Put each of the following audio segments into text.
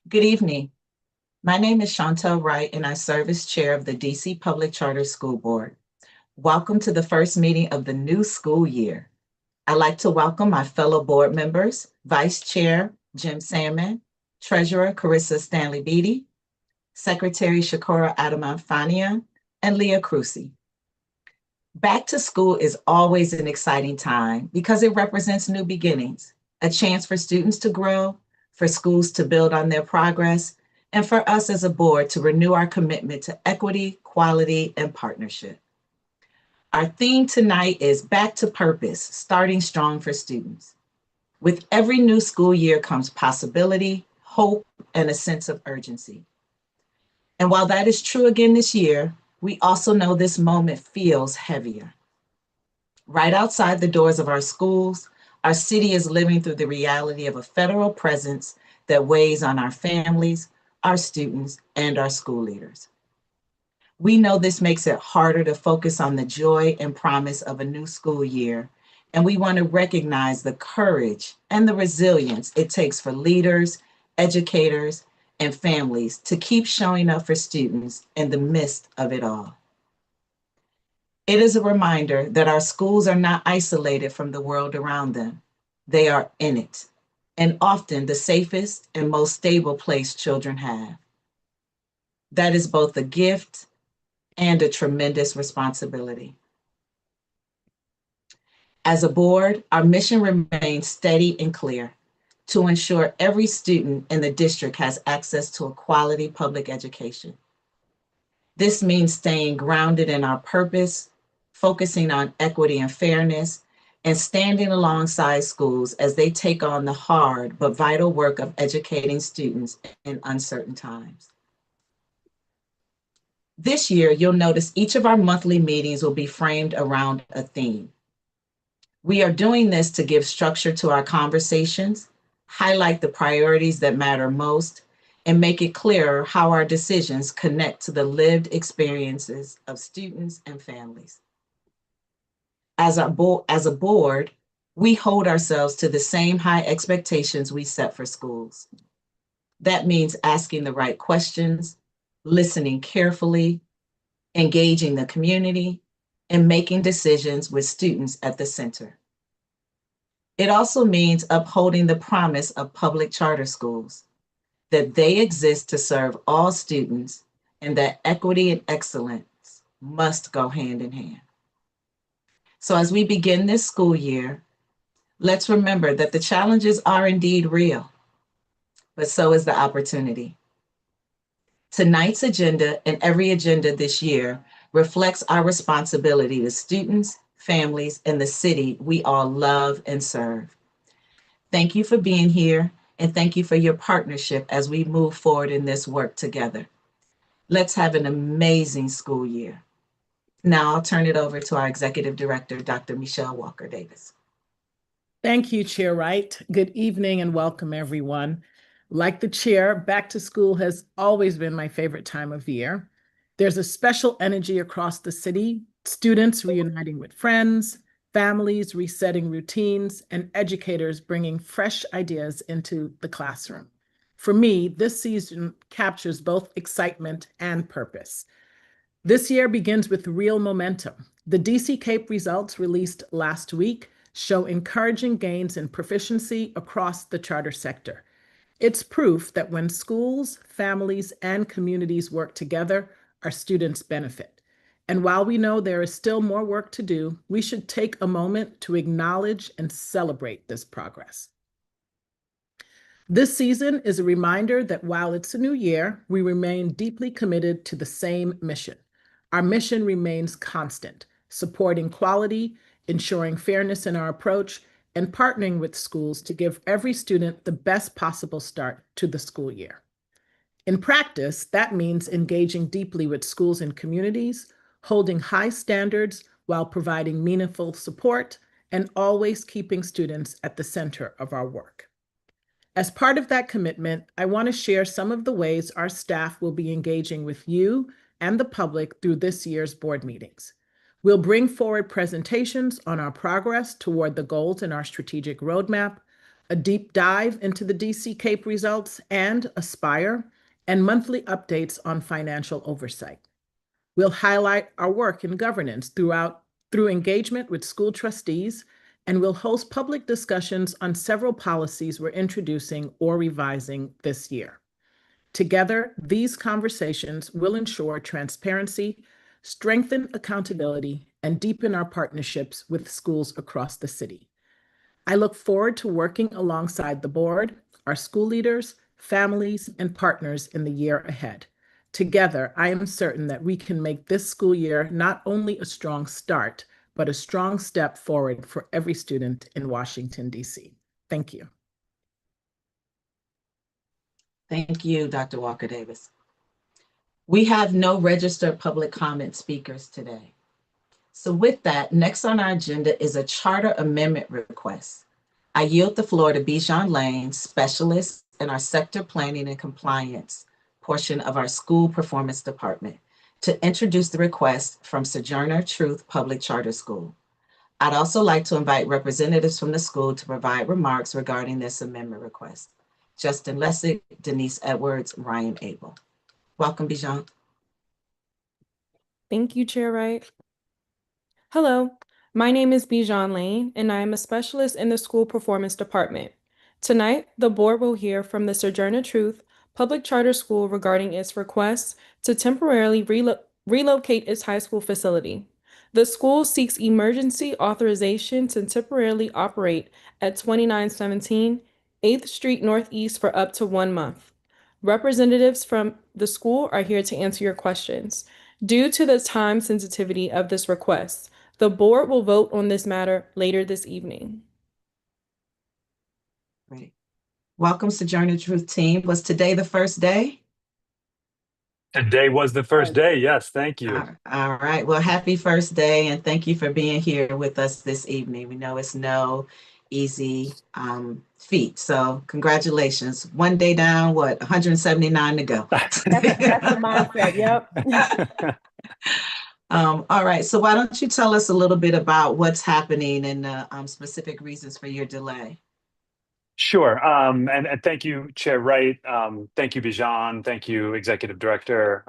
Good evening. My name is Chantel Wright, and I serve as chair of the DC Public Charter School Board. Welcome to the first meeting of the new school year. I'd like to welcome my fellow board members, Vice Chair Jim Salmon, Treasurer Carissa Stanley Beatty, Secretary Shakura Adamanfania, and Leah Crucy. Back to school is always an exciting time because it represents new beginnings, a chance for students to grow, for schools to build on their progress, and for us as a board to renew our commitment to equity, quality, and partnership. Our theme tonight is Back to Purpose, starting strong for students. With every new school year comes possibility, hope, and a sense of urgency. And while that is true again this year, we also know this moment feels heavier. Right outside the doors of our schools, our city is living through the reality of a federal presence that weighs on our families, our students, and our school leaders. We know this makes it harder to focus on the joy and promise of a new school year, and we want to recognize the courage and the resilience it takes for leaders, educators, and families to keep showing up for students in the midst of it all. It is a reminder that our schools are not isolated from the world around them. They are in it, and often the safest and most stable place children have. That is both a gift and a tremendous responsibility. As a board, our mission remains steady and clear to ensure every student in the district has access to a quality public education. This means staying grounded in our purpose, focusing on equity and fairness, and standing alongside schools as they take on the hard but vital work of educating students in uncertain times. This year, you'll notice each of our monthly meetings will be framed around a theme. We are doing this to give structure to our conversations, highlight the priorities that matter most, and make it clearer how our decisions connect to the lived experiences of students and families. As a board, we hold ourselves to the same high expectations we set for schools. That means asking the right questions, listening carefully, engaging the community, and making decisions with students at the center. It also means upholding the promise of public charter schools, that they exist to serve all students and that equity and excellence must go hand in hand. So as we begin this school year, let's remember that the challenges are indeed real, but so is the opportunity. Tonight's agenda and every agenda this year reflects our responsibility to students, families, and the city we all love and serve. Thank you for being here, and thank you for your partnership as we move forward in this work together. Let's have an amazing school year. Now I'll turn it over to our Executive Director, Dr. Michelle Walker Davis. Thank you, Chair Wright. Good evening and welcome, everyone. Like the chair, back to school has always been my favorite time of year. There's a special energy across the city, students reuniting with friends, families resetting routines, and educators bringing fresh ideas into the classroom. For me, this season captures both excitement and purpose. This year begins with real momentum. The DC CAPE results released last week show encouraging gains in proficiency across the charter sector. It's proof that when schools, families, and communities work together, our students benefit. And while we know there is still more work to do, we should take a moment to acknowledge and celebrate this progress. This season is a reminder that while it's a new year, we remain deeply committed to the same mission. Our mission remains constant, supporting quality, ensuring fairness in our approach, and partnering with schools to give every student the best possible start to the school year. In practice, that means engaging deeply with schools and communities, holding high standards while providing meaningful support, and always keeping students at the center of our work. As part of that commitment, I want to share some of the ways our staff will be engaging with you and the public through this year's board meetings. We'll bring forward presentations on our progress toward the goals in our strategic roadmap, a deep dive into the DC CAPE results and Aspire, and monthly updates on financial oversight. We'll highlight our work in governance through engagement with school trustees, and we'll host public discussions on several policies we're introducing or revising this year. Together, these conversations will ensure transparency, strengthen accountability, and deepen our partnerships with schools across the city. I look forward to working alongside the board, our school leaders, families, and partners in the year ahead. Together, I am certain that we can make this school year not only a strong start, but a strong step forward for every student in Washington, D.C. Thank you. Thank you, Dr. Walker Davis. We have no registered public comment speakers today. So with that, next on our agenda is a charter amendment request. I yield the floor to Bijan Lane, specialist in our sector planning and compliance portion of our school performance department, to introduce the request from Sojourner Truth Public Charter School. I'd also like to invite representatives from the school to provide remarks regarding this amendment request. Justin Lessig, Denise Edwards, Ryan Abel. Welcome, Bijan. Thank you, Chair Wright. Hello, my name is Bijan Lane, and I am a specialist in the School Performance Department. Tonight, the board will hear from the Sojourner Truth Public Charter School regarding its request to temporarily relocate its high school facility. The school seeks emergency authorization to temporarily operate at 2917 8th Street Northeast for up to 1 month. Representatives from the school are here to answer your questions. Due to the time sensitivity of this request, the board will vote on this matter later this evening. Great. Welcome, Sojourner Truth team. Was today the first day? Today was the first day. Yes, thank you. All right. Well, happy first day, and thank you for being here with us this evening. We know it's no easy feat. So congratulations. 1 day down, 179 to go. That's the mindset, yep. All right. So why don't you tell us a little bit about what's happening and the specific reasons for your delay? Sure. And thank you, Chair Wright. Thank you, Bijan. Thank you, Executive Director,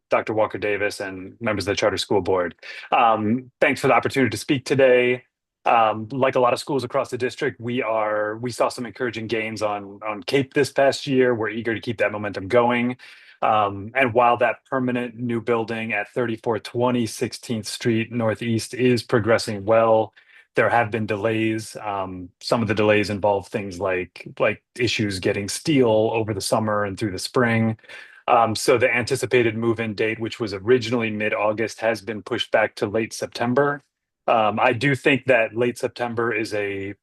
Dr. Walker Davis, and members of the Charter School Board. Thanks for the opportunity to speak today. Like a lot of schools across the district, we saw some encouraging gains on CAPE this past year. We're eager to keep that momentum going. And while that permanent new building at 3420 16th Street Northeast is progressing well, there have been delays. Some of the delays involve things like issues getting steel over the summer and through the spring. So the anticipated move-in date, which was originally mid-August, has been pushed back to late September. I do think that late September is a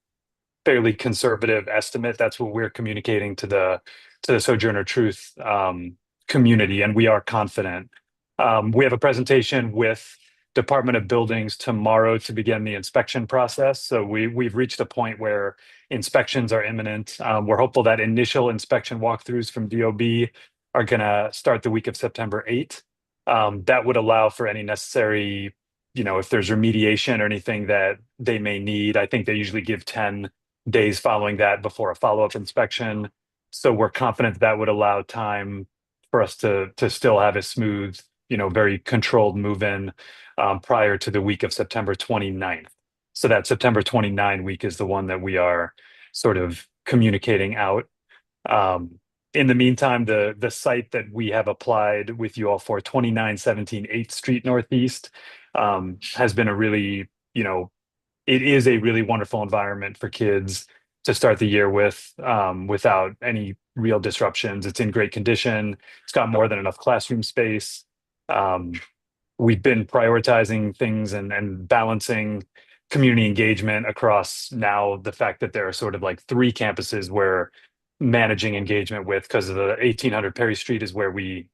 fairly conservative estimate. That's what we're communicating to the Sojourner Truth community, and we are confident. We have a presentation with Department of Buildings tomorrow to begin the inspection process. So we've reached a point where inspections are imminent. We're hopeful that initial inspection walkthroughs from DOB are going to start the week of September 8th. That would allow for any necessary, if there's remediation or anything that they may need. I think they usually give 10 days following that before a follow-up inspection. So we're confident that would allow time for us to still have a smooth, very controlled move-in prior to the week of September 29th. So that September 29 week is the one that we are sort of communicating out. In the meantime, the site that we have applied with you all for, 2917 8th Street Northeast, has been a really, it is a really wonderful environment for kids to start the year with, without any real disruptions. It's in great condition. It's got more than enough classroom space. We've been prioritizing things and balancing community engagement across now the fact that there are sort of like 3 campuses we're managing engagement with, because of the 1800 Perry Street is where we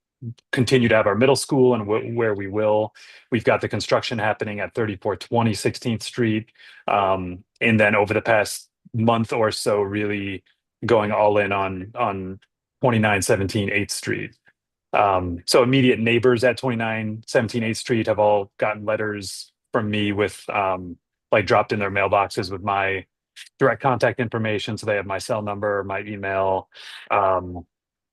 continue to have our middle school and where we will. We've got the construction happening at 3420 16th Street. And then over the past month or so, really going all in on 2917 8th Street. So immediate neighbors at 2917 8th Street have all gotten letters from me with dropped in their mailboxes with my direct contact information. So they have my cell number, my email. Um,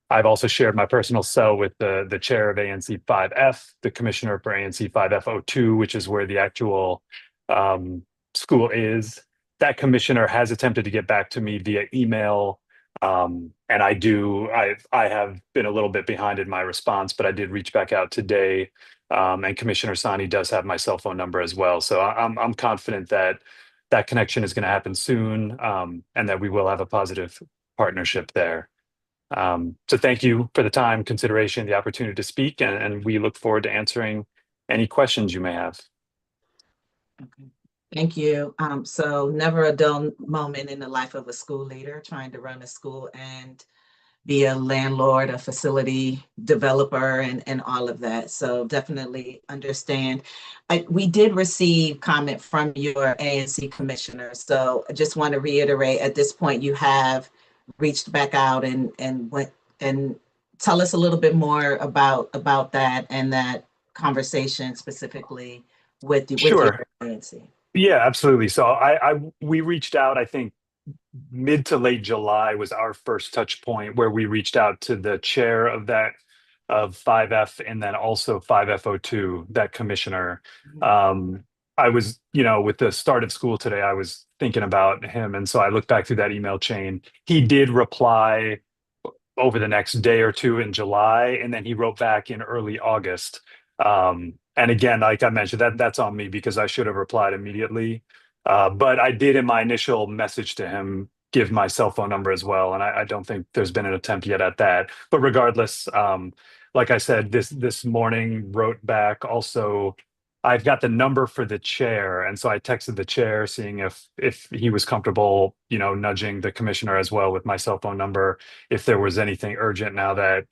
I've also shared my personal cell with the chair of ANC 5F, the commissioner for ANC 5F02, which is where the actual school is. That commissioner has attempted to get back to me via email. And I have been a little bit behind in my response, but I did reach back out today. And Commissioner Sani does have my cell phone number as well. So I'm confident that that connection is going to happen soon, and that we will have a positive partnership there. So thank you for the time, consideration, the opportunity to speak, and we look forward to answering any questions you may have. Okay. Thank you. So never a dull moment in the life of a school leader trying to run a school and be a landlord, a facility developer, and all of that. So definitely understand. We did receive comment from your ANC commissioner. So I just want to reiterate, at this point, you have reached back out and went and tell us a little bit more about that and that conversation specifically with your Sure. ANC. Yeah, absolutely. So we reached out, I think mid to late July was our first touch point where we reached out to the chair of that of 5F and then also 5FO2, that commissioner. Um, I was, with the start of school today, I was thinking about him. And so I looked back through that email chain. He did reply over the next day or two in July, and then he wrote back in early August. And again, like I mentioned, that's on me because I should have replied immediately. But I did in my initial message to him give my cell phone number as well, and I don't think there's been an attempt yet at that. But regardless, like I said, this morning wrote back also. I've got the number for the chair, and so I texted the chair seeing if he was comfortable, nudging the commissioner as well with my cell phone number if there was anything urgent now that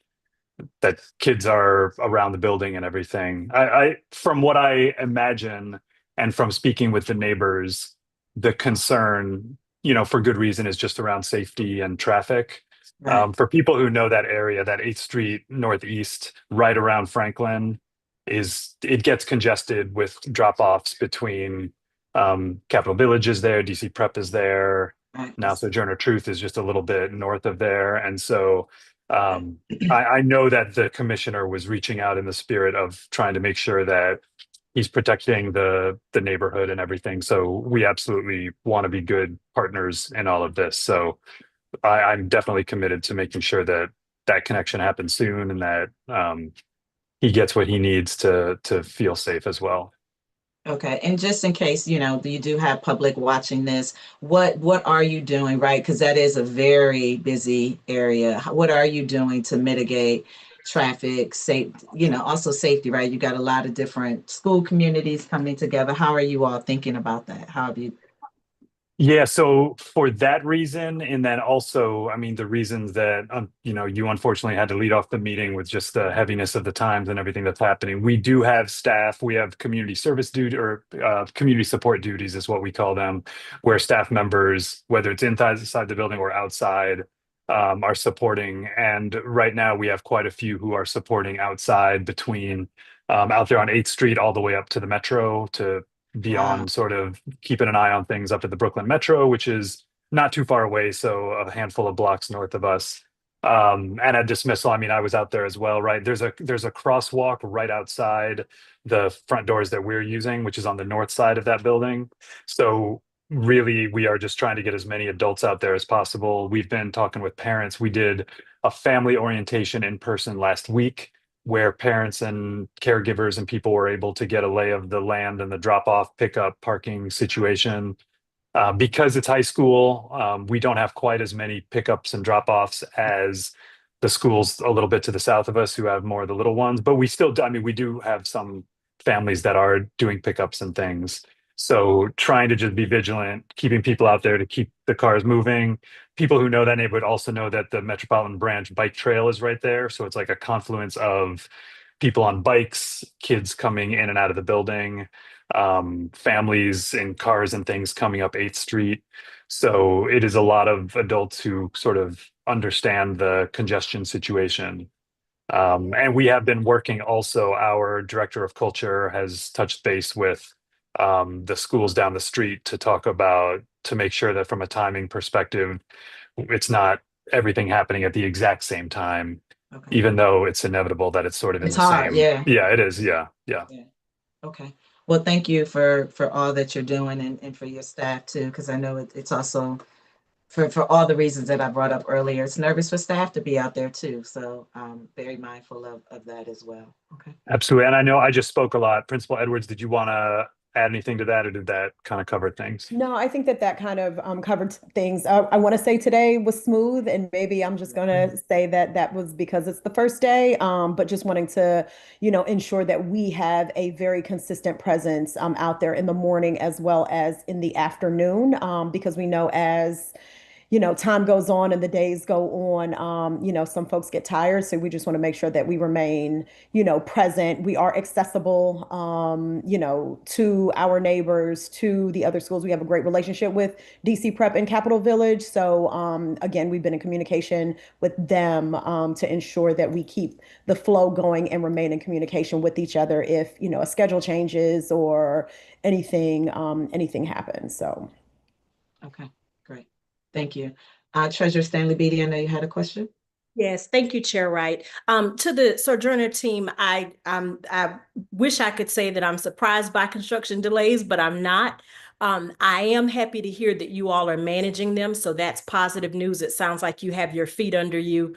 kids are around the building and everything. I from what I imagine and from speaking with the neighbors, the concern, for good reason, is just around safety and traffic. Right. For people who know that area, that 8th Street Northeast, right around Franklin, it gets congested with drop-offs between Capitol Village is there, DC Prep is there. Right. Now Sojourner Truth is just a little bit north of there. And so Right. I know that the commissioner was reaching out in the spirit of trying to make sure that he's protecting the neighborhood and everything. So we absolutely want to be good partners in all of this. So I'm definitely committed to making sure that that connection happens soon and that he gets what he needs to feel safe as well. Okay, and just in case, you do have public watching this, what are you doing, right? Because that is a very busy area. What are you doing to mitigate traffic, safe, also safety, right? You got a lot of different school communities coming together. How are you all thinking about that? How have you? Yeah, so for that reason, and then also, I mean, the reasons that you unfortunately had to lead off the meeting with just the heaviness of the times and everything that's happening. We do have staff. We have community service duty or community support duties is what we call them, where staff members, whether it's inside the building or outside, are supporting. And right now, we have quite a few who are supporting outside between out there on 8th Street all the way up to the Metro to be Wow. on sort of keeping an eye on things up at the Brooklyn Metro, which is not too far away, so a handful of blocks north of us. And at dismissal, I mean, I was out there as well, right? There's a crosswalk right outside the front doors that we're using, which is on the north side of that building. So really, we are just trying to get as many adults out there as possible. We've been talking with parents. We did a family orientation in person last week where parents and caregivers and people were able to get a lay of the land and the drop off, pickup, parking situation. Because it's high school, we don't have quite as many pickups and drop offs as the schools a little bit to the south of us who have more of the little ones. But we still, I mean, we do have some families that are doing pickups and things. So trying to just be vigilant, keeping people out there to keep the cars moving. People who know that neighborhood also know that the Metropolitan Branch bike trail is right there. So it's like a confluence of people on bikes, kids coming in and out of the building, families in cars and things coming up 8th Street. So it is a lot of adults who sort of understand the congestion situation. And we have been working also, our director of culture has touched base with the schools down the street to make sure that from a timing perspective, it's not everything happening at the exact same time, Okay. even though it's inevitable that it's sort of in It's the hard, same. yeah. Yeah, it is. Yeah. Yeah. Okay. Well, thank you for all that you're doing and for your staff too, because I know it's also for all the reasons that I brought up earlier. It's nervous for staff to be out there too. So very mindful of that as well. Okay. Absolutely. And I know I just spoke a lot. Principal Edwards, did you want to add anything to that, or did that kind of cover things? No, I think that kind of covered things. I want to say today was smooth, and maybe I'm just going to say that was because it's the first day, but just wanting to, ensure that we have a very consistent presence out there in the morning as well as in the afternoon, because we know as time goes on and the days go on, some folks get tired. So we just want to make sure that we remain, present. We are accessible, to our neighbors, to the other schools. We have a great relationship with DC Prep and Capitol Village. So again, we've been in communication with them to ensure that we keep the flow going and remain in communication with each other if, a schedule changes or anything happens. So. Okay. Great. Thank you. Treasurer Stanley Beatty, I know you had a question. Yes, thank you, Chair Wright. To the Sojourner team, I wish I could say that I'm surprised by construction delays, but I'm not. I am happy to hear that you all are managing them, so that's positive news. It sounds like you have your feet under you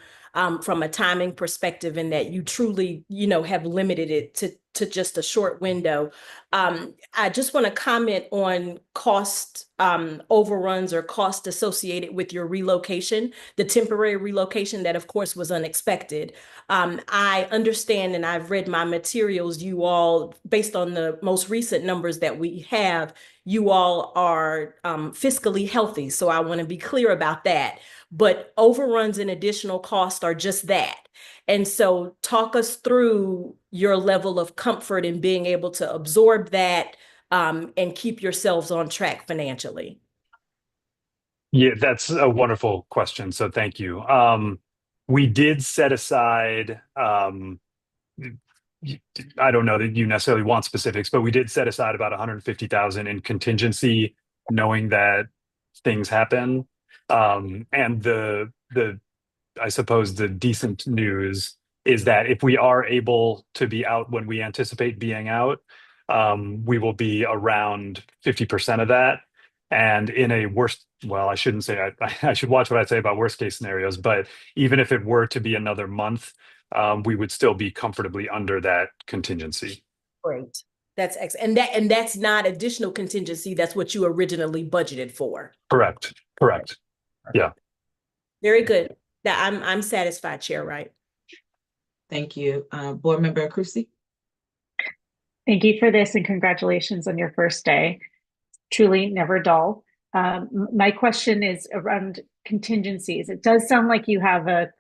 from a timing perspective, and that you truly, have limited it to just a short window. I just want to comment on cost overruns or cost associated with your relocation, the temporary relocation that, of course, was unexpected. I understand, and I've read my materials, you all, based on the most recent numbers that we have, you all are fiscally healthy. So I want to be clear about that. But overruns and additional costs are just that. And so talk us through your level of comfort in being able to absorb that and keep yourselves on track financially. Yeah, that's a wonderful question. So thank you. We did set aside, I don't know that you necessarily want specifics, but we did set aside about 150,000 in contingency, knowing that things happen. And I suppose the decent news is that if we are able to be out when we anticipate being out, we will be around 50% of that. And in a worst, well, I shouldn't say, I should watch what I say about worst case scenarios, but even if it were to be another month, we would still be comfortably under that contingency. Great. That's excellent. And that's not additional contingency. That's what you originally budgeted for. Correct. Yeah. Very good. I'm satisfied, Chair Wright. Thank you. Board Member Cruci. Thank you for this and congratulations on your first day. Truly never dull. My question is around contingencies. It does sound like you have a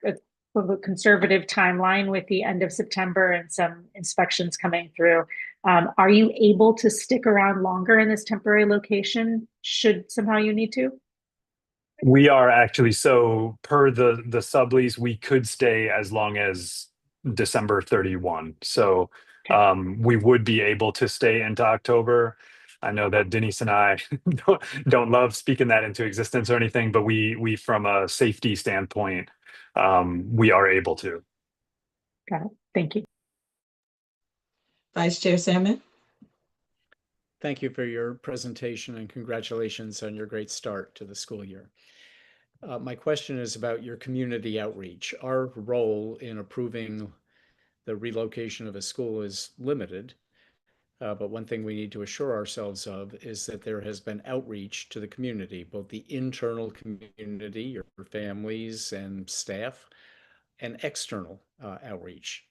conservative timeline with the end of September and some inspections coming through. Are you able to stick around longer in this temporary location should somehow you need to? We are actually, so per the sublease, we could stay as long as December 31. So we would be able to stay into October. I know that Denise and I don't love speaking that into existence or anything, but we from a safety standpoint, we are able to. Got it. Thank you. Vice Chair Salmon. Thank you for your presentation and congratulations on your great start to the school year. My question is about your community outreach. Our role in approving the relocation of a school is limited, but one thing we need to assure ourselves of is that there has been outreach to the community, both the internal community, your families and staff, and external outreach.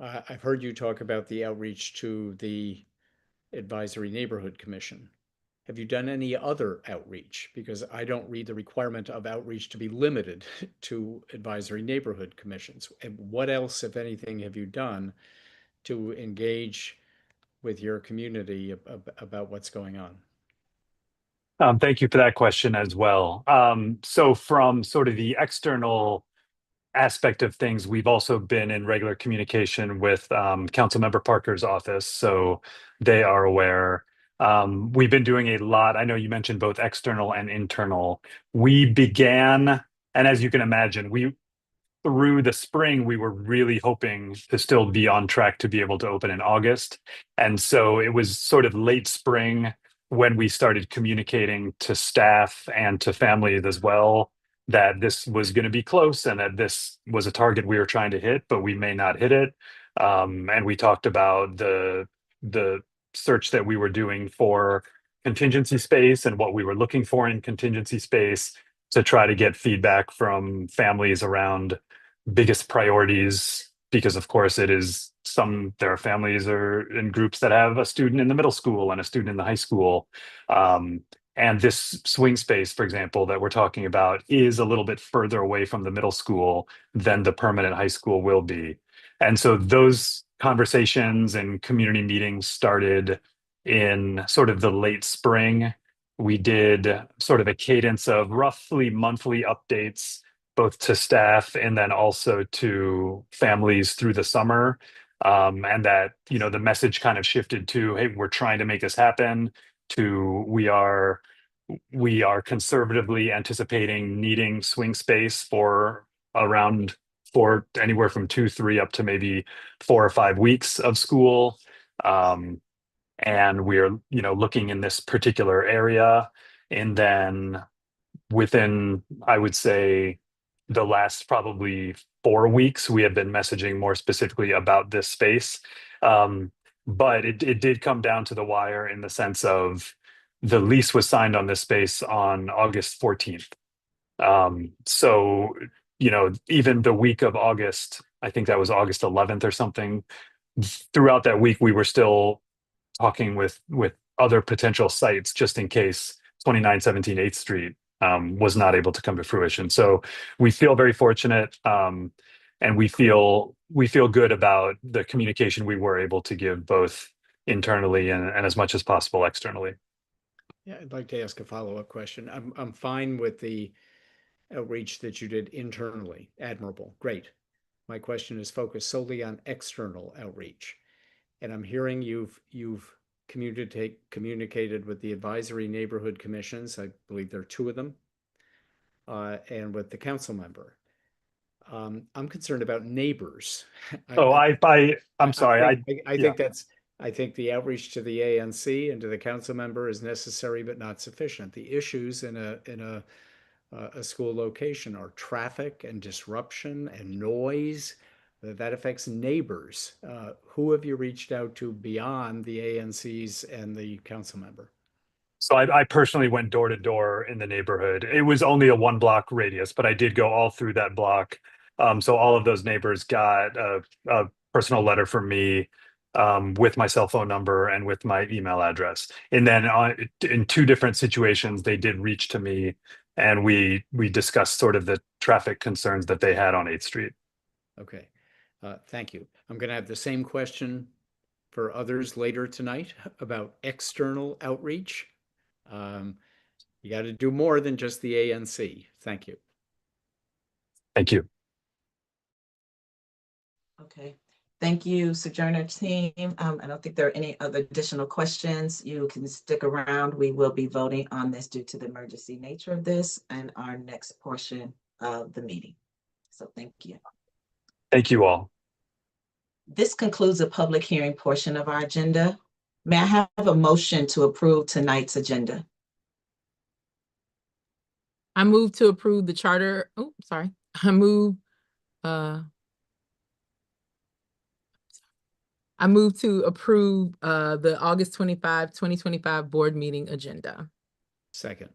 I've heard you talk about the outreach to the Advisory Neighborhood Commission. Have you done any other outreach? Because I don't read the requirement of outreach to be limited to advisory neighborhood commissions. And what else, if anything, have you done to engage with your community about what's going on? Thank you for that question as well. So from sort of the external aspect of things, we've also been in regular communication with Councilmember Parker's office. So they are aware. We've been doing a lot. I know you mentioned both external and internal. We began, and as you can imagine, through the spring, we were really hoping to still be on track to be able to open in August. And so it was sort of late spring when we started communicating to staff and to families as well that this was going to be close and that this was a target we were trying to hit, but we may not hit it. And we talked about the search that we were doing for contingency space and what we were looking for in contingency space to try to get feedback from families around biggest priorities, because of course there are families or in groups that have a student in the middle school and a student in the high school. And this swing space, for example, that we're talking about is a little bit further away from the middle school than the permanent high school will be. And so those conversations and community meetings started in sort of the late spring. We did sort of a cadence of roughly monthly updates, both to staff and then also to families through the summer. And that, the message kind of shifted to, hey, we're trying to make this happen, to we are conservatively anticipating needing swing space for anywhere from 2, 3 up to maybe 4 or 5 weeks of school. And we're, looking in this particular area. And then within, I would say, the last probably 4 weeks, we have been messaging more specifically about this space. But it did come down to the wire in the sense of the lease was signed on this space on August 14th. So, even the week of August, I think that was August 11th or something, throughout that week, we were still talking with other potential sites just in case 2917 8th Street was not able to come to fruition. So we feel very fortunate, and we feel good about the communication we were able to give both internally and as much as possible externally. Yeah, I'd like to ask a follow-up question. I'm fine with the outreach that you did internally. Admirable, great. My question is focused solely on external outreach. And I'm hearing you've communicated with the advisory neighborhood commissions. I believe there are 2 of them, and with the council member. I'm concerned about neighbors. I'm sorry. I think the outreach to the ANC and to the council member is necessary but not sufficient. The issues in a school location are traffic and disruption and noise that affects neighbors. Who have you reached out to beyond the ANCs and the council member? So I personally went door to door in the neighborhood. It was only a 1 block radius, but I did go all through that block. So all of those neighbors got a personal letter from me, with my cell phone number and with my email address. And then in 2 different situations, they did reach to me, and we discussed sort of the traffic concerns that they had on 8th Street. Okay, thank you. I'm going to have the same question for others later tonight about external outreach. You got to do more than just the ANC. Thank you. Thank you. Okay. Thank you, Sojourner team. I don't think there are any other additional questions. You can stick around. We will be voting on this due to the emergency nature of this and our next portion of the meeting. So thank you. Thank you all. This concludes the public hearing portion of our agenda. May I have a motion to approve tonight's agenda? I move to approve the charter. Oh, sorry. I move to approve the August 25, 2025 board meeting agenda. Second.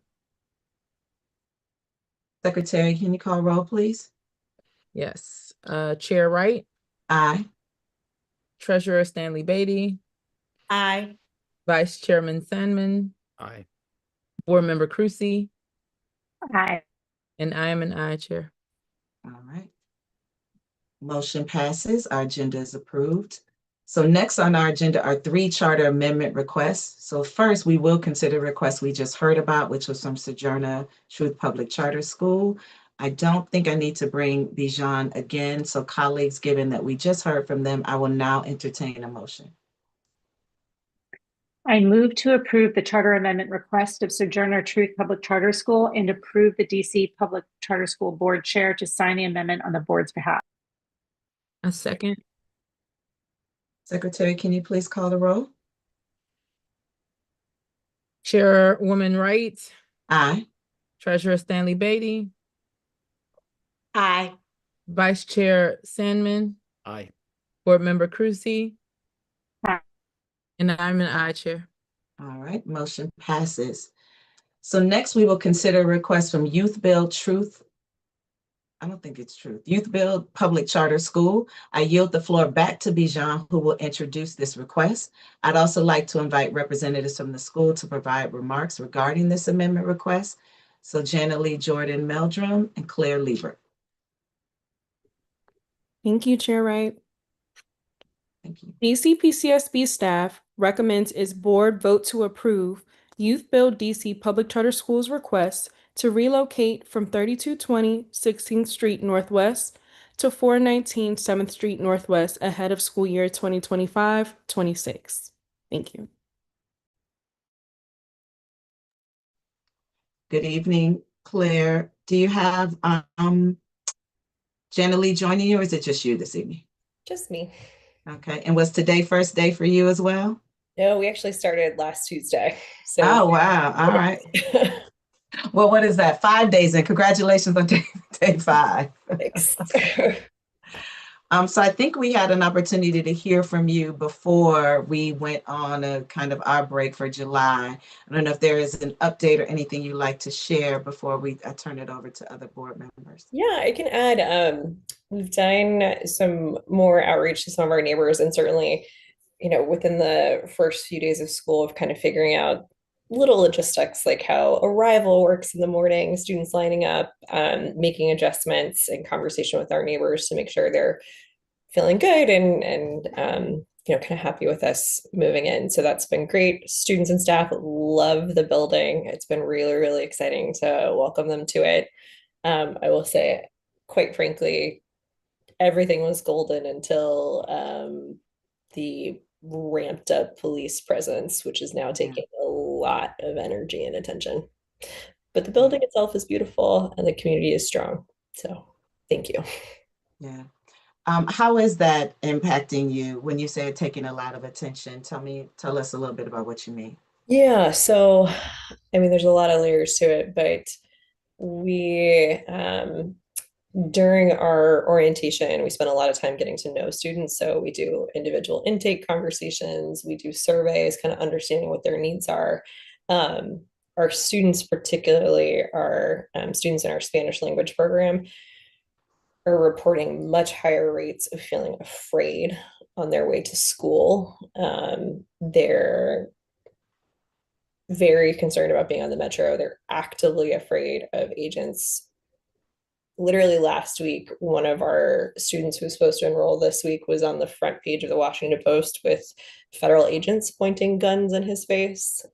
Secretary, can you call roll, please? Yes. Chair Wright. Aye. Treasurer Stanley Beatty. Aye. Vice Chairman Sandman. Aye. Board Member Crucy. Aye. And I am an aye, Chair. All right. Motion passes. Our agenda is approved. So next on our agenda are 3 charter amendment requests. So first, we will consider requests we just heard about, which was from Sojourner Truth Public Charter School. I don't think I need to bring Bijan again. So colleagues, given that we just heard from them, I will now entertain a motion. I move to approve the charter amendment request of Sojourner Truth Public Charter School and approve the DC Public Charter School Board Chair to sign the amendment on the board's behalf. A second. Secretary, can you please call the roll? Chairwoman Wright, Aye. Treasurer Stanley Beatty, Aye. Vice Chair Sandman, Aye. Board Member Cruzy, Aye. and I'm an aye, Chair. All right, motion passes. So next we will consider a request from Youth Build Truth. I don't think it's Truth. Youth Build Public Charter School. I yield the floor back to Bijan, who will introduce this request. I'd also like to invite representatives from the school to provide remarks regarding this amendment request. So Jana Lee Jordan Meldrum and Claire Liebert. Thank you, Chair Wright. Thank you. DC PCSB staff recommends its board vote to approve Youth Build DC Public Charter Schools request to relocate from 3220 16th Street Northwest to 419 7th Street Northwest ahead of school year 2025-26. Thank you. Good evening, Claire. Do you have Jana Lee joining you, or is it just you this evening? Just me. Okay, and was today first day for you as well? No, we actually started last Tuesday. So Oh, wow. All right. Well, what is that? 5 days, and congratulations on day 5. Thanks. So I think we had an opportunity to hear from you before we went on a kind of our break for July. I don't know if there is an update or anything you'd like to share before I turn it over to other board members. Yeah, I can add, we've done some more outreach to some of our neighbors, and certainly, within the first few days of school of kind of figuring out little logistics like how arrival works in the morning, students lining up, making adjustments in conversation with our neighbors to make sure they're feeling good and kind of happy with us moving in. So that's been great. Students and staff love the building. It's been really, really exciting to welcome them to it. I will say, quite frankly, everything was golden until the ramped up police presence, which is now taking a lot of energy and attention. But the building itself is beautiful and the community is strong. So thank you. Yeah. How is that impacting you when you say taking a lot of attention? Tell us a little bit about what you mean. Yeah, so I mean, there's a lot of layers to it, but we during our orientation, we spend a lot of time getting to know students. So we do individual intake conversations, we do surveys, kind of understanding what their needs are. Our students, particularly our students in our Spanish language program, are reporting much higher rates of feeling afraid on their way to school. They're very concerned about being on the metro. They're actively afraid of agents. Literally last week, one of our students who was supposed to enroll this week was on the front page of the Washington Post with federal agents pointing guns in his face.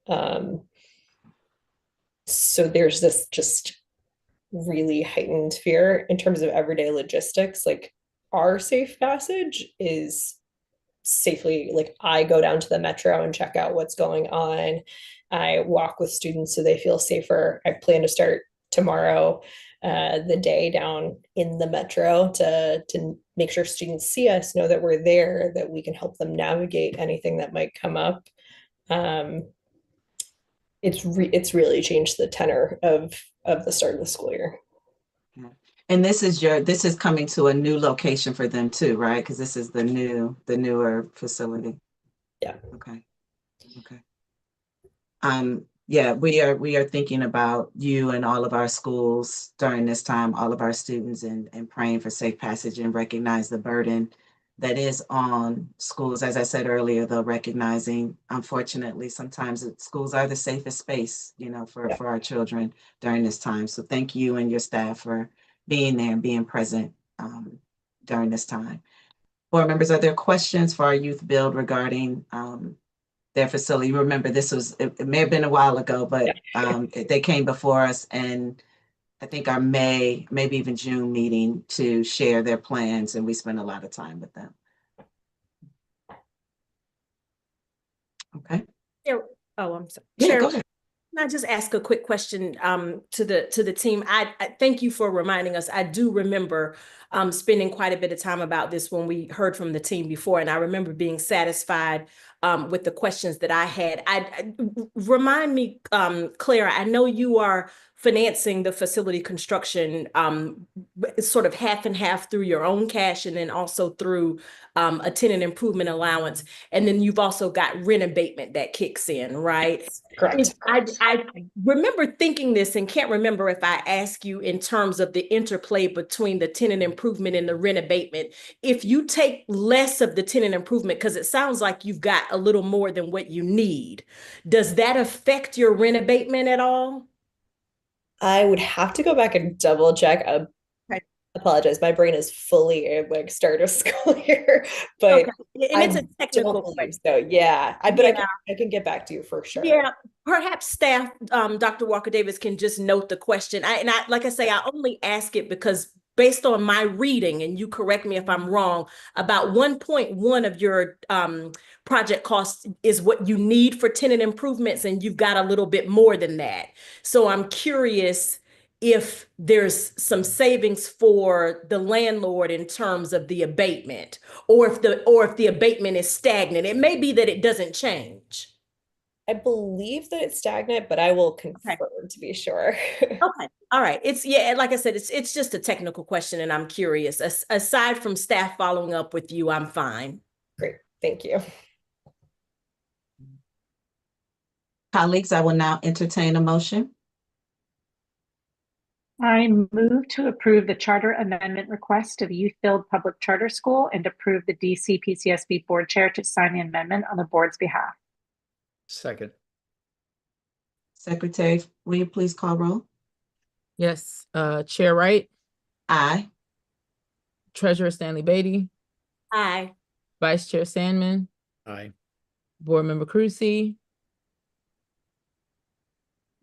So there's this just really heightened fear in terms of everyday logistics. Like our safe passage is safely, like I go down to the metro and check out what's going on. I walk with students so they feel safer. I plan to start tomorrow the day down in the metro to make sure students see us, know that we're there, that we can help them navigate anything that might come up. It's really changed the tenor of the start of the school year. Yeah. And this is coming to a new location for them too, right? Because this is the newer facility. Yeah. Okay. Yeah, we are thinking about you and all of our schools during this time, all of our students, and praying for safe passage and recognize the burden that is on schools. As I said earlier, though, recognizing, unfortunately, sometimes schools are the safest space, for our children during this time. So thank you and your staff for being there and being present during this time. Board members, are there questions for our Youth Build regarding their facility? Remember, it may have been a while ago, but they came before us, and I think our May, maybe even June meeting to share their plans, and we spent a lot of time with them. Okay. Yeah, Oh, I'm sorry. Yeah, Chair, go ahead. can I just ask a quick question to the team? I thank you for reminding us. I do remember spending quite a bit of time about this when we heard from the team before, and I remember being satisfied with the questions that I had. Remind me, Clara, I know you are financing the facility construction sort of half and half through your own cash and then also through a tenant improvement allowance. And then you've also got rent abatement that kicks in, right? Correct. I remember thinking this and can't remember if I asked you in terms of the interplay between the tenant improvement and the rent abatement. If you take less of the tenant improvement, because it sounds like you've got a little more than what you need, does that affect your rent abatement at all? I would have to go back and double check. Okay. Apologize. My brain is fully in like start of school year, but Okay. And it's a technical don't question. believe so. Yeah. But Yeah. I can get back to you for sure. Yeah, perhaps staff, Dr. Walker Davis can just note the question. Like I say, I only ask it because based on my reading, and you correct me if I'm wrong, about 1.1 of your project cost is what you need for tenant improvements, and you've got a little bit more than that. So I'm curious if there's some savings for the landlord in terms of the abatement, or if the abatement is stagnant. It may be that it doesn't change. I believe that it's stagnant, but I will confirm Okay. to be sure. Okay. All right. It's yeah, like I said, it's just a technical question and I'm curious. Aside from staff following up with you, I'm fine. Great. Thank you. Colleagues, I will now entertain a motion. I move to approve the charter amendment request of Youthfield Public Charter School and approve the DC PCSB board chair to sign the amendment on the board's behalf. Second. Secretary, will you please call roll? Yes, Chair Wright, Aye. Treasurer Stanley Beatty, Aye. Vice Chair Sandman, Aye. Board Member Crucy,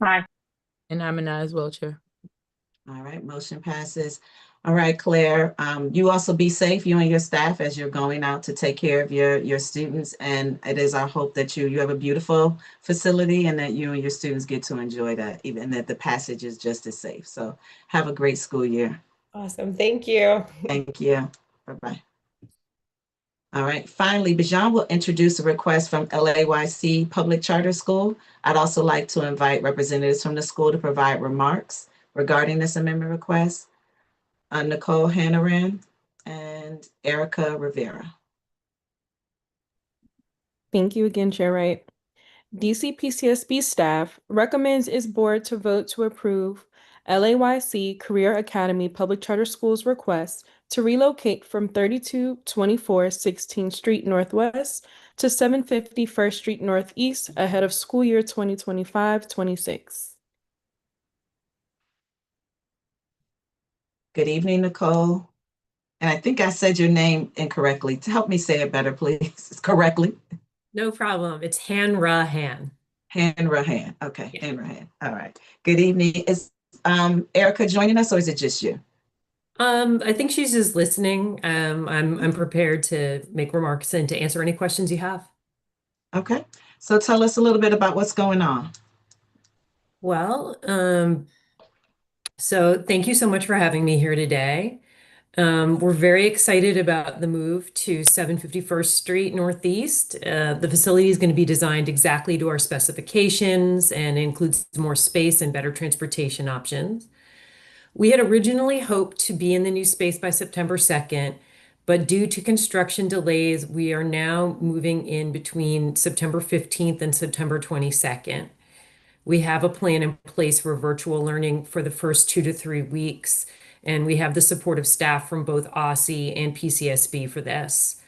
Aye. and I'm an aye as well, Chair. All right, motion passes. All right, Claire, you also be safe, you and your staff, as you're going out to take care of your students. And it is our hope that you have a beautiful facility and that you and your students get to enjoy that, even that the passage is just as safe. So have a great school year. Awesome. Thank you. Thank you. Bye-bye. All right, finally, Bijan will introduce a request from LAYC Public Charter School. I'd also like to invite representatives from the school to provide remarks regarding this amendment request. Nicole Hannaran and Erica Rivera. Thank you again, Chair Wright. DC PCSB staff recommends its board to vote to approve LAYC Career Academy Public Charter School's request to relocate from 3224 16th Street Northwest to 750 First Street Northeast ahead of school year 2025-26. Good evening, Nicole. And I think I said your name incorrectly. To help me say it better, please, correctly. No problem. It's Han. Hanrahan. Okay, Yeah. Hanrahan. All right. Good evening. Is Erica joining us, or is it just you? I think she's just listening. I'm prepared to make remarks and to answer any questions you have. Okay. So tell us a little bit about what's going on. Well, so thank you so much for having me here today. We're very excited about the move to 751st Street Northeast. The facility is going to be designed exactly to our specifications and includes more space and better transportation options. We had originally hoped to be in the new space by September 2nd, but due to construction delays, we are now moving in between September 15th and September 22nd. We have a plan in place for virtual learning for the first 2 to 3 weeks, and we have the support of staff from both OSSI and PCSB for this.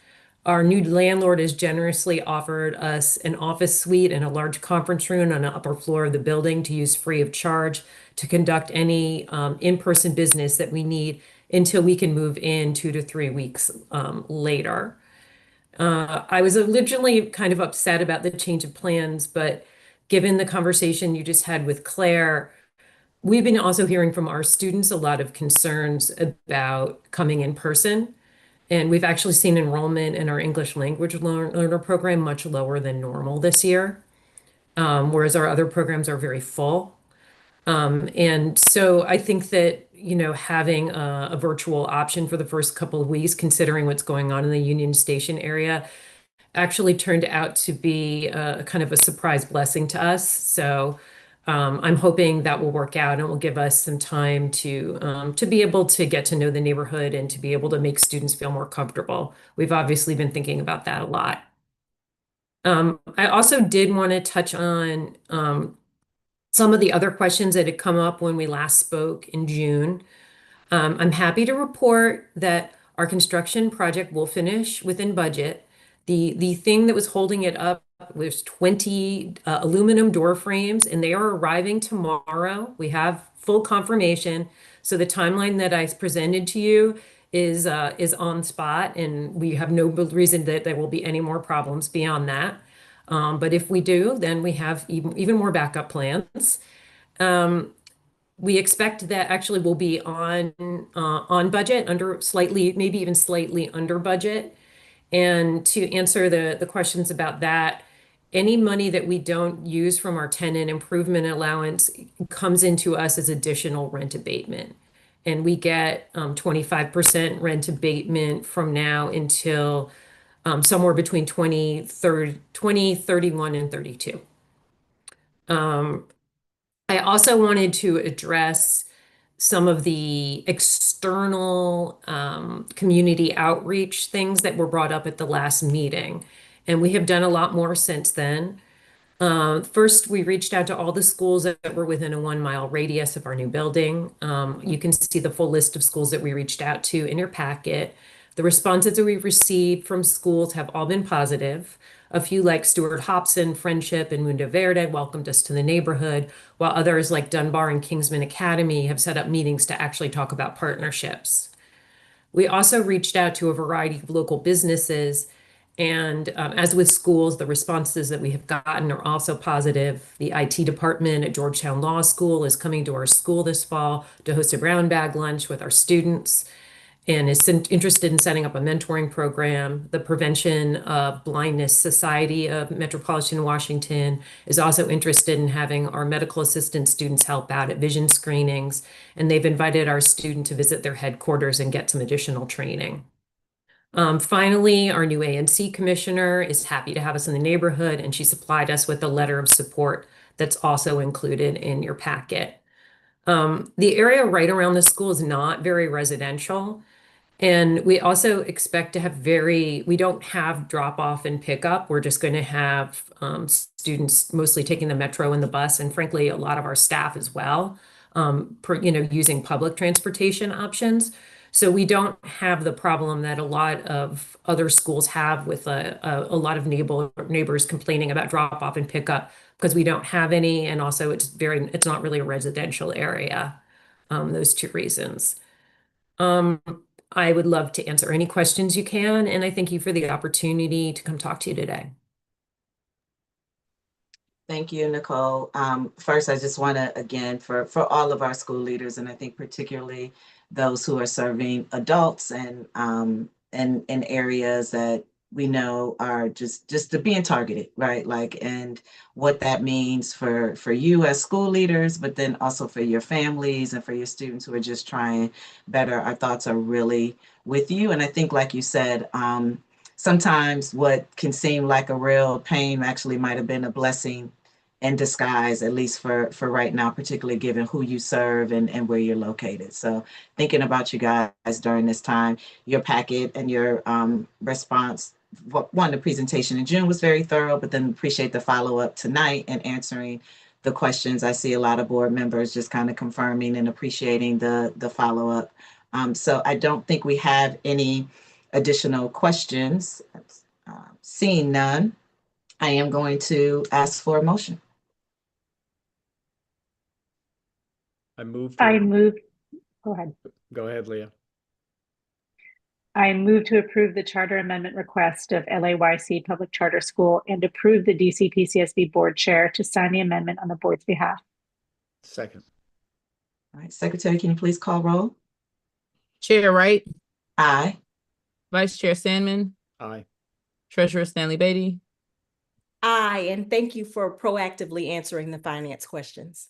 Our new landlord has generously offered us an office suite and a large conference room on the upper floor of the building to use free of charge to conduct any in-person business that we need until we can move in 2 to 3 weeks later. I was originally kind of upset about the change of plans, but given the conversation you just had with Claire, we've been also hearing from our students a lot of concerns about coming in person. And we've actually seen enrollment in our English language learner program much lower than normal this year. whereas our other programs are very full. And so I think that, having a virtual option for the first couple of weeks, considering what's going on in the Union Station area, actually turned out to be kind of a surprise blessing to us. So I'm hoping that will work out and will give us some time to be able to get to know the neighborhood and to be able to make students feel more comfortable. We've obviously been thinking about that a lot. I also did want to touch on some of the other questions that had come up when we last spoke in June. I'm happy to report that our construction project will finish within budget. The thing that was holding it up was 20 aluminum door frames, and they are arriving tomorrow. We have full confirmation. So the timeline that I presented to you is on spot, and we have no reason that there will be any more problems beyond that. But if we do, then we have even more backup plans. We expect that actually we'll be on budget, maybe even slightly under budget. And to answer the questions about that, any money that we don't use from our tenant improvement allowance comes into us as additional rent abatement. And we get 25% rent abatement from now until somewhere between 2031 and 32. I also wanted to address some of the external community outreach things that were brought up at the last meeting. And we have done a lot more since then. First, we reached out to all the schools that were within a 1 mile radius of our new building. You can see the full list of schools that we reached out to in your packet. The responses that we've received from schools have all been positive. A few like Stuart Hobson, Friendship, and Mundo Verde welcomed us to the neighborhood, while others like Dunbar and Kingsman Academy have set up meetings to actually talk about partnerships. We also reached out to a variety of local businesses, and as with schools, the responses that we have gotten are also positive. The IT department at Georgetown Law School is coming to our school this fall to host a brown bag lunch with our students and is interested in setting up a mentoring program. The Prevention of Blindness Society of Metropolitan Washington is also interested in having our medical assistant students help out at vision screenings, and they've invited our student to visit their headquarters and get some additional training. Finally, our new ANC commissioner is happy to have us in the neighborhood, and she supplied us with a letter of support that's also included in your packet. The area right around the school is not very residential. And we also expect to have we don't have drop off and pickup. We're just going to have students mostly taking the metro and the bus, and frankly, a lot of our staff as well, using public transportation options. So we don't have the problem that a lot of other schools have with a lot of neighbors complaining about drop off and pickup, because we don't have any, and also it's not really a residential area. Those two reasons. I would love to answer any questions you can, and I thank you for the opportunity to come talk to you today. Thank you, Nicole. First, I just want to, again, for all of our school leaders, and I think particularly those who are serving adults and in areas that we know are just being targeted, right? Like, and what that means for you as school leaders, but then also for your families and for your students who are just trying better. Our thoughts are really with you. And I think, like you said, sometimes what can seem like a real pain actually might have been a blessing in disguise, at least for right now, particularly given who you serve and where you're located. So thinking about you guys during this time, your packet and your response, the presentation in June was very thorough, but then appreciate the follow-up tonight and answering the questions. I see a lot of board members just kind of confirming and appreciating the follow-up. So I don't think we have any additional questions. Seeing none, I am going to ask for a motion. Go ahead. Go ahead, Leah. I move to approve the charter amendment request of LAYC Public Charter School and approve the DC PCSB board chair to sign the amendment on the board's behalf. Second. All right, Secretary, can you please call roll? Chair Wright, Aye. Vice Chair Sandman, Aye. Treasurer Stanley Beatty, Aye, and thank you for proactively answering the finance questions.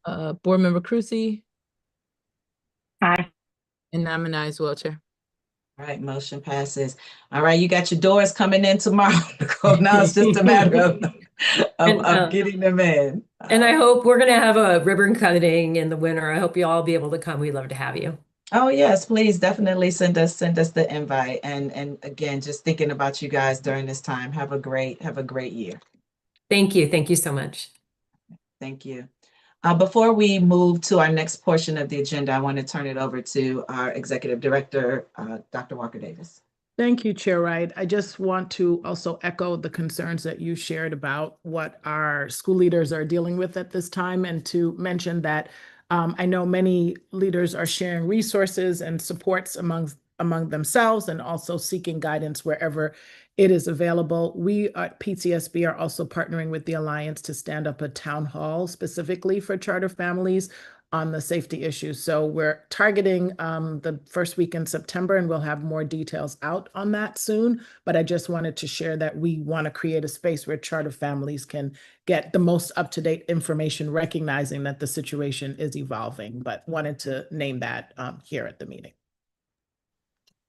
Board Member Cruzy, Aye. and I'm an aye as well, Chair. All right, motion passes. All right, you got your doors coming in tomorrow, Nicole. Now it's just a matter of getting them in. And I hope we're going to have a ribbon cutting in the winter. I hope you all be able to come. We'd love to have you. Oh yes, please definitely send us the invite. And again, just thinking about you guys during this time. Have a great year. Thank you. Thank you so much. Thank you. Before we move to our next portion of the agenda, I want to turn it over to our Executive Director, Dr. Walker Davis. Thank you, Chair Wright. I just want to also echo the concerns that you shared about what our school leaders are dealing with at this time, and to mention that I know many leaders are sharing resources and supports among themselves, and also seeking guidance wherever it is available. We at PCSB are also partnering with the Alliance to stand up a town hall specifically for charter families on the safety issues. So we're targeting the first week in September, and we'll have more details out on that soon. But I just wanted to share that we want to create a space where charter families can get the most up-to-date information, recognizing that the situation is evolving, but wanted to name that here at the meeting.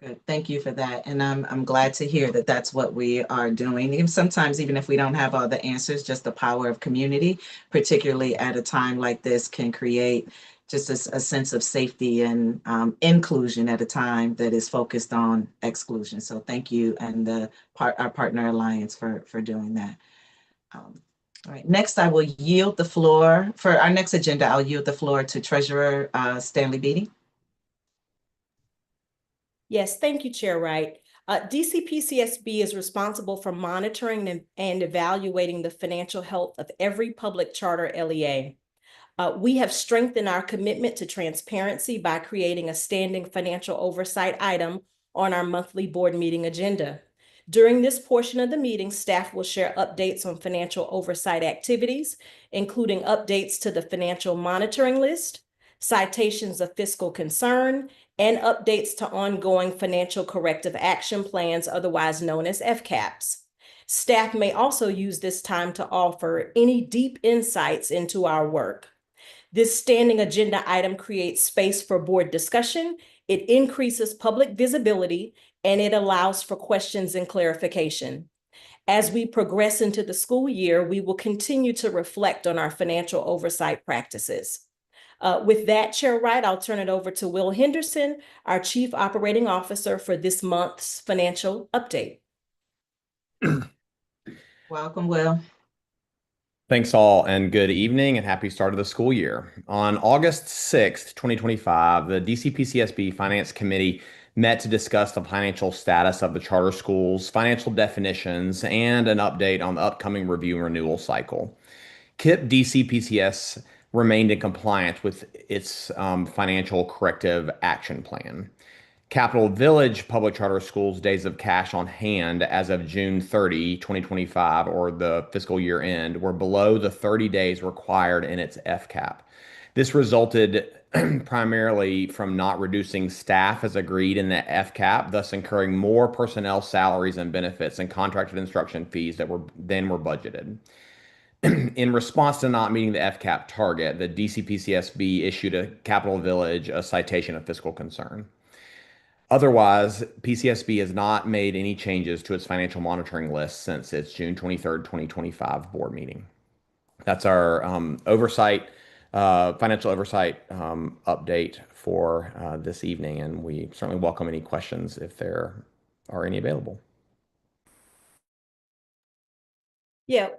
Good. Thank you for that. And I'm glad to hear that that's what we are doing. Even sometimes, even if we don't have all the answers, just the power of community, particularly at a time like this, can create just a sense of safety and inclusion at a time that is focused on exclusion. So thank you, and our partner Alliance for doing that. All right, next I will yield the floor. For our next agenda, I'll yield the floor to Treasurer Stanley Beatty. Yes, thank you, Chair Wright. DCPCSB is responsible for monitoring and evaluating the financial health of every public charter LEA. We have strengthened our commitment to transparency by creating a standing financial oversight item on our monthly board meeting agenda. During this portion of the meeting, staff will share updates on financial oversight activities, including updates to the financial monitoring list, citations of fiscal concern, and updates to ongoing financial corrective action plans, otherwise known as FCAPs. Staff may also use this time to offer any deep insights into our work. This standing agenda item creates space for board discussion, it increases public visibility, and it allows for questions and clarification. As we progress into the school year, we will continue to reflect on our financial oversight practices. With that, Chair Wright, I'll turn it over to Will Henderson, our Chief Operating Officer, for this month's financial update. Welcome, Will. Thanks all, and good evening and happy start of the school year. On August 6th, 2025, the DCPCSB Finance Committee met to discuss the financial status of the charter schools, financial definitions, and an update on the upcoming review and renewal cycle. KIPP DCPCS remained in compliance with its financial corrective action plan. Capital Village Public Charter Schools' days of cash on hand as of June 30, 2025, or the fiscal year end, were below the 30 days required in its FCAP. This resulted primarily from not reducing staff as agreed in the FCAP, thus incurring more personnel salaries and benefits and contracted instruction fees that were budgeted. In response to not meeting the FCAP target, the DCPCSB issued a Capital Village a citation of fiscal concern. Otherwise, PCSB has not made any changes to its financial monitoring list since its June 23rd, 2025 board meeting. That's our financial oversight update for this evening, and we certainly welcome any questions if there are any available. Yeah.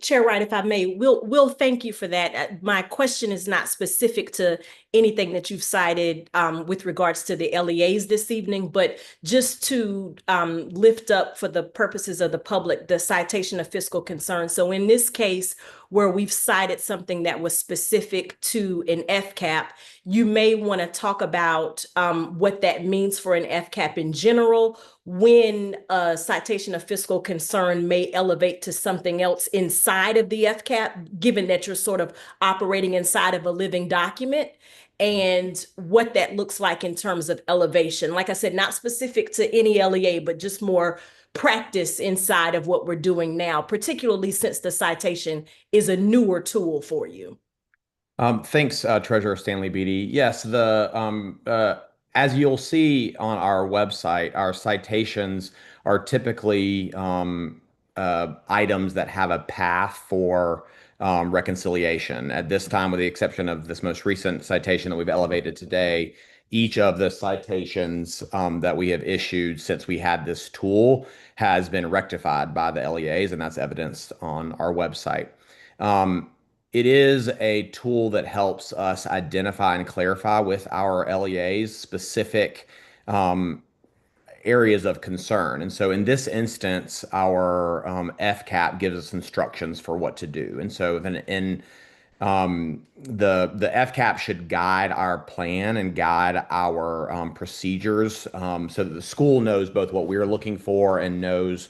Chair Wright, if I may, Will, thank you for that. My question is not specific to anything that you've cited with regards to the LEAs this evening, but just to lift up for the purposes of the public, the citation of fiscal concern. So in this case, where we've cited something that was specific to an FCAP, you may want to talk about what that means for an FCAP in general, when a citation of fiscal concern may elevate to something else inside of the FCAP, given that you're sort of operating inside of a living document, and what that looks like in terms of elevation. Like I said, not specific to any LEA, but just more practice inside of what we're doing now, particularly since the citation is a newer tool for you? Thanks, Treasurer Stanley Beatty. Yes, as you'll see on our website, our citations are typically items that have a path for reconciliation. At this time, with the exception of this most recent citation that we've elevated today, each of the citations that we have issued since we had this tool has been rectified by the LEAs, and that's evidenced on our website. It is a tool that helps us identify and clarify with our LEAs specific areas of concern. And so in this instance, our FCAP gives us instructions for what to do. And so the FCAP should guide our plan and guide our procedures so that the school knows both what we're looking for and knows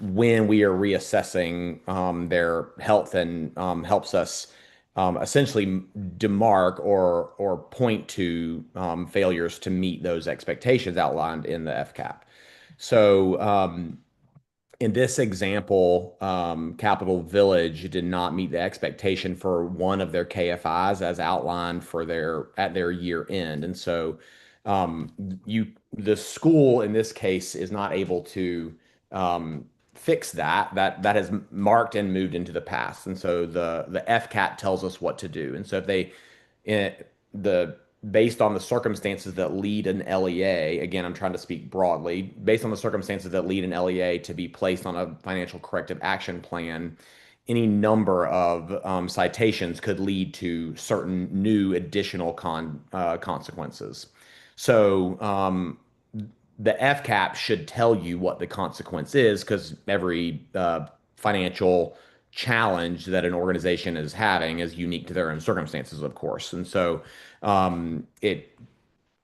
when we are reassessing their health and helps us essentially demark or point to failures to meet those expectations outlined in the FCAP. So in this example, Capital Village did not meet the expectation for one of their KFIs as outlined at their year end. And so the school in this case is not able to fix that has marked and moved into the past. And so the FCAT tells us what to do. And so if based on the circumstances that lead an LEA, again, I'm trying to speak broadly, based on the circumstances that lead an LEA to be placed on a financial corrective action plan, any number of citations could lead to certain new additional consequences. So the FCAP should tell you what the consequence is, because every financial challenge that an organization is having is unique to their own circumstances, of course. And so it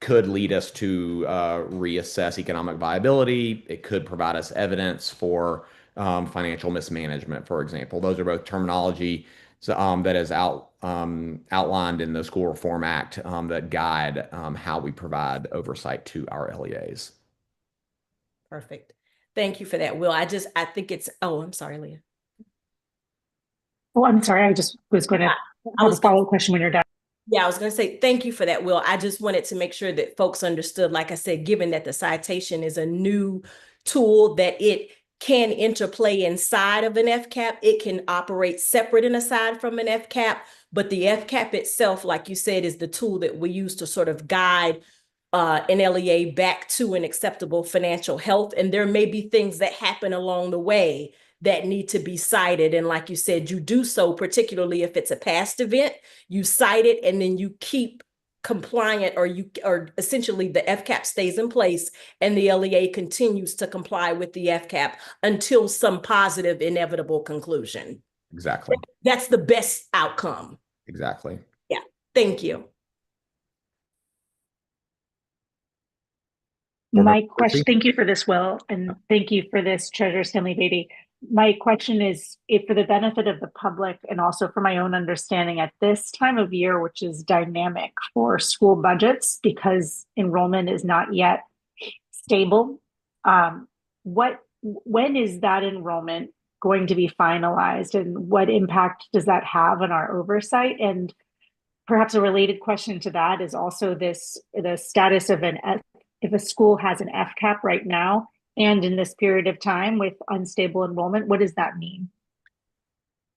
could lead us to reassess economic viability. It could provide us evidence for financial mismanagement, for example. Those are both terminology that is outlined in the School Reform Act that guide how we provide oversight to our LEAs. Perfect. Thank you for that, Will. I think it's, oh, I'm sorry, Leah. Oh, I'm sorry. I just was going to have a follow-up question when you're done. Yeah, I was going to say, thank you for that, Will. I just wanted to make sure that folks understood, like I said, given that the citation is a new tool, that it can interplay inside of an FCAP. It can operate separate and aside from an FCAP, but the FCAP itself, like you said, is the tool that we use to sort of guide an LEA back to an acceptable financial health. And there may be things that happen along the way that need to be cited. And like you said, you do so, particularly if it's a past event, you cite it and then you keep compliant, or essentially the FCAP stays in place and the LEA continues to comply with the FCAP until some positive, inevitable conclusion. Exactly. That's the best outcome. Exactly. Yeah. Thank you. My question, thank you for this, Will, and thank you for this, Treasurer Stanley Beatty. My question is, if for the benefit of the public and also for my own understanding at this time of year, which is dynamic for school budgets because enrollment is not yet stable, when is that enrollment going to be finalized, and what impact does that have on our oversight? And perhaps a related question to that is also the status of if a school has an FCAP right now, and in this period of time with unstable enrollment, what does that mean?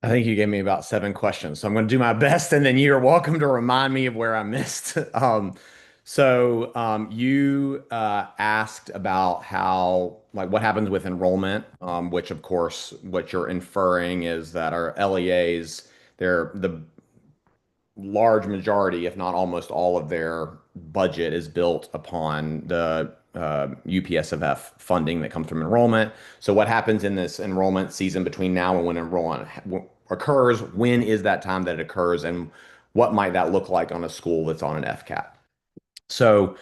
I think you gave me about 7 questions, so I'm going to do my best, and then you're welcome to remind me of where I missed. You asked about what happens with enrollment, which of course, what you're inferring is that our LEAs, the large majority, if not almost all of their budget is built upon the UPSFF funding that comes from enrollment. So what happens in this enrollment season between now and when enrollment occurs? When is that time that it occurs, and what might that look like on a school that's on an FCAP? So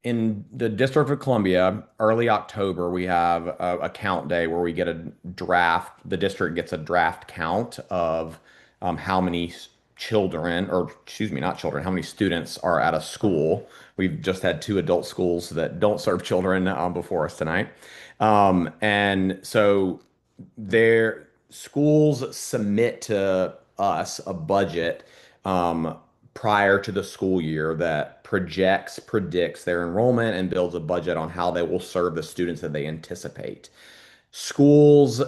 in the District of Columbia, early October, we have a count day where we get a draft. The district gets a draft count of how many children, or excuse me, not children, how many students are at a school. We've just had two adult schools that don't serve children before us tonight. And so their schools submit to us a budget um, prior to the school year that predicts their enrollment and builds a budget on how they will serve the students that they anticipate. Schools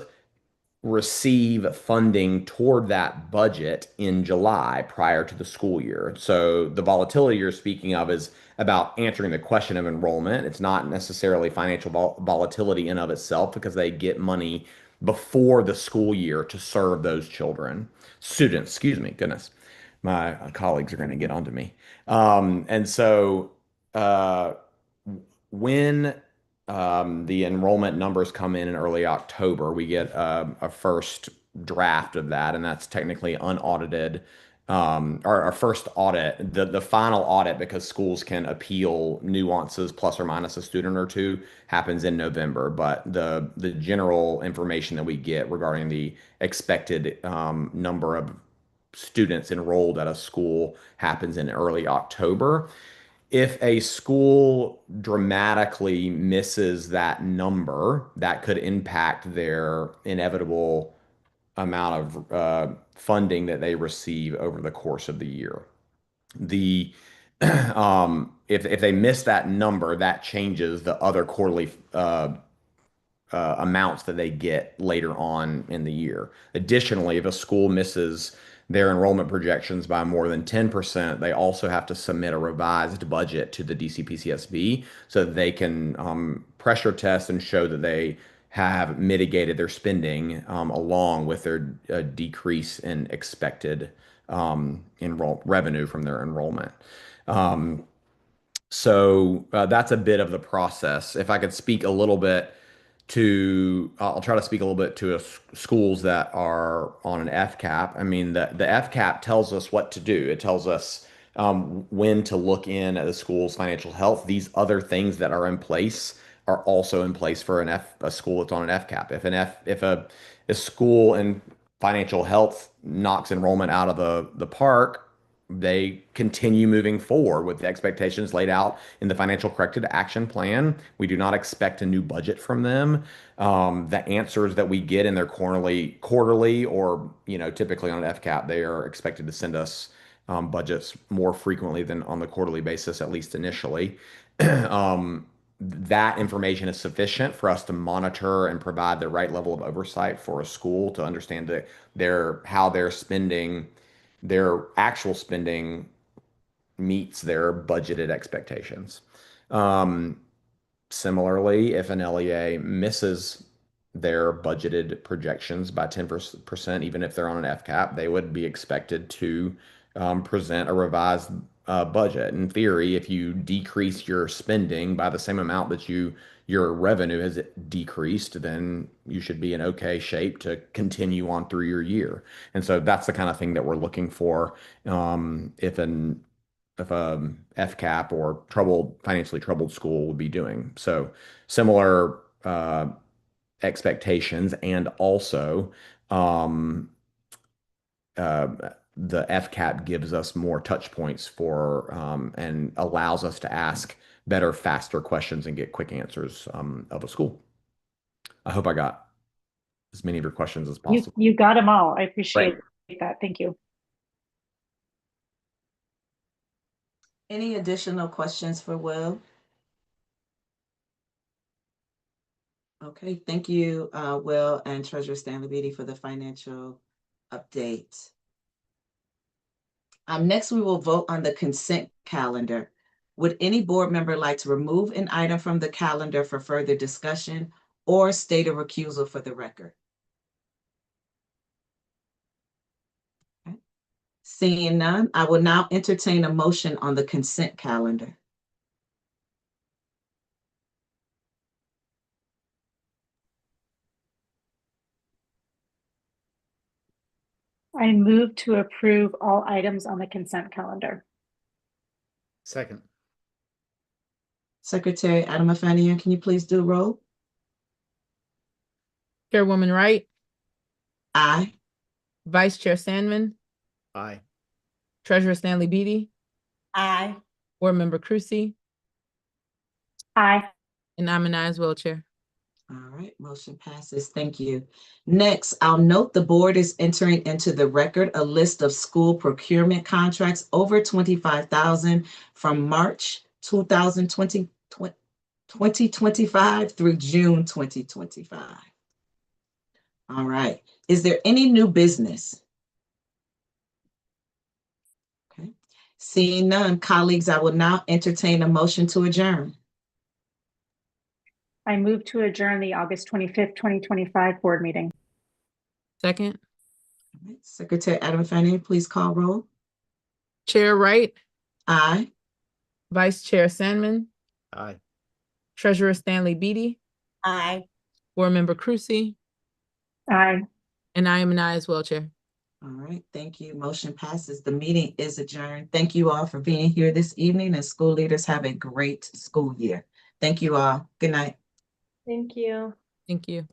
receive funding toward that budget in July prior to the school year. So the volatility you're speaking of is about answering the question of enrollment. It's not necessarily financial volatility in of itself because they get money before the school year to serve those students, excuse me, goodness. My colleagues are going to get onto me. And so uh, when the enrollment numbers come in early October, we get a first draft of that, and that's technically unaudited. Our first audit, the final audit, because schools can appeal nuances plus or minus a student or two, happens in November. But the general information that we get regarding the expected number of students enrolled at a school happens in early October. If a school dramatically misses that number, that could impact their inevitable amount of funding that they receive over the course of the year. The if they miss that number, that changes the other quarterly amounts that they get later on in the year. Additionally, if a school misses their enrollment projections by more than 10%, they also have to submit a revised budget to the DCPCSB so that they can pressure test and show that they have mitigated their spending along with their decrease in expected revenue from their enrollment. So that's a bit of the process. If I could speak a little bit I'll try to speak a little bit to schools that are on an FCAP. I mean, the FCAP tells us what to do. It tells us when to look in at the school's financial health. These other things that are in place are also in place for a school that's on an FCAP. If a school in financial health knocks enrollment out of the park, they continue moving forward with the expectations laid out in the financial corrective action plan. We do not expect a new budget from them. The answers that we get in their quarterly, or typically on an FCAP, they are expected to send us budgets more frequently than on the quarterly basis, at least initially. That information is sufficient for us to monitor and provide the right level of oversight for a school to understand how they're spending, their actual spending meets their budgeted expectations. Similarly, if an LEA misses their budgeted projections by 10%, even if they're on an FCAP, they would be expected to present a revised budget. In theory, if you decrease your spending by the same amount that your revenue has decreased, then you should be in okay shape to continue on through your year. And so that's the kind of thing that we're looking for if a FCAP or financially troubled school would be doing. So similar expectations, and also the FCAP gives us more touch points for and allows us to ask better, faster questions and get quick answers of a school. I hope I got as many of your questions as possible. You got them all. I appreciate Great. that. Thank you. Any additional questions for Will? Okay, thank you, Will and Treasurer Stanley Beatty, for the financial update. Next, we will vote on the consent calendar. Would any board member like to remove an item from the calendar for further discussion or state a recusal for the record? Okay. Seeing none, I will now entertain a motion on the consent calendar. I move to approve all items on the consent calendar. Second. Secretary Adama-Fanian, can you please do roll? Chairwoman Wright, Aye. Vice Chair Sandman, Aye. Treasurer Stanley Beatty, Aye. Board Member Crucy, Aye. and I'm an aye as well, Chair. All right, motion passes. Thank you. Next, I'll note the board is entering into the record a list of school procurement contracts over 25,000 from March 2025 through June 2025. All right. Is there any new business? Okay. Seeing none, colleagues, I will now entertain a motion to adjourn. I move to adjourn the August 25th, 2025 board meeting. Second. All right. Secretary Adam Fanning, please call roll. Chair Wright, Aye. Vice Chair Sandman, Aye. Treasurer Stanley Beatty, Aye. Board Member Crucy, Aye. and I am an aye as well, Chair. All right, thank you. Motion passes. The meeting is adjourned. Thank you all for being here this evening, and school leaders have a great school year. Thank you all. Good night. Thank you. Thank you.